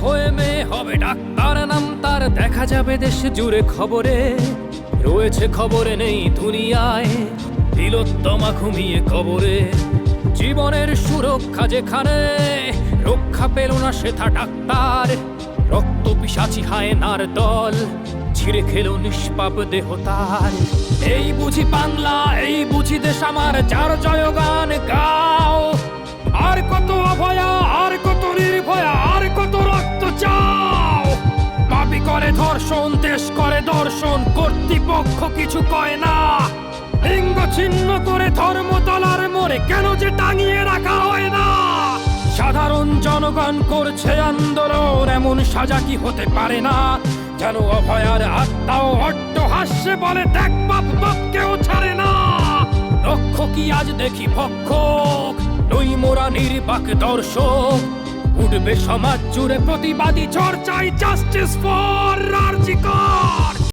হয়ে মেয়ে হবে ডাক্তার, নাম তার দেখা যাবে দেশ জুড়ে খবরে। রয়েছে খবরে নেই দুনিয়ায়, তিলোত্তমা ঘুমিয়ে কবরে। জীবনের সুরক্ষা যেখানে, রক্ষা পেল না সেথা ডাক্তার। রক্ত পিশাচি হায়নার দল, ছিঁড়ে খেলো নিষ্পাপ দেহ তার। এই বুঝি বাংলা, এই বুঝি দেশ আমার, যার জয়গান গাও। আর কত অভয়া, আর কত নির্ভয়া, আর কত রক্ত চাও। পাপী করে ধর্ষণ, দেশ করে দর্শন, কর্তৃপক্ষ কিছু কয় না। লিঙ্গ ছিন্ন করে ধর্মতলার মোড়ে কেন যে টাঙিয়ে রাখা হয় না। সাধারণ জনগণ করছে আন্দোলন, এমন সাজা কি হতে পারে না। যেন অভয়ার আত্মাও অট্ট হাস্যে বলে, দেখ বাপ বাপ কেউ ছাড়ে না। লক্ষ কি আজ দেখি ভক্ষক, নই মোরা নির্বাক দর্শক। উঠবে সমাজ জুড়ে প্রতিবাদী চর্চায়, জাস্টিস ফর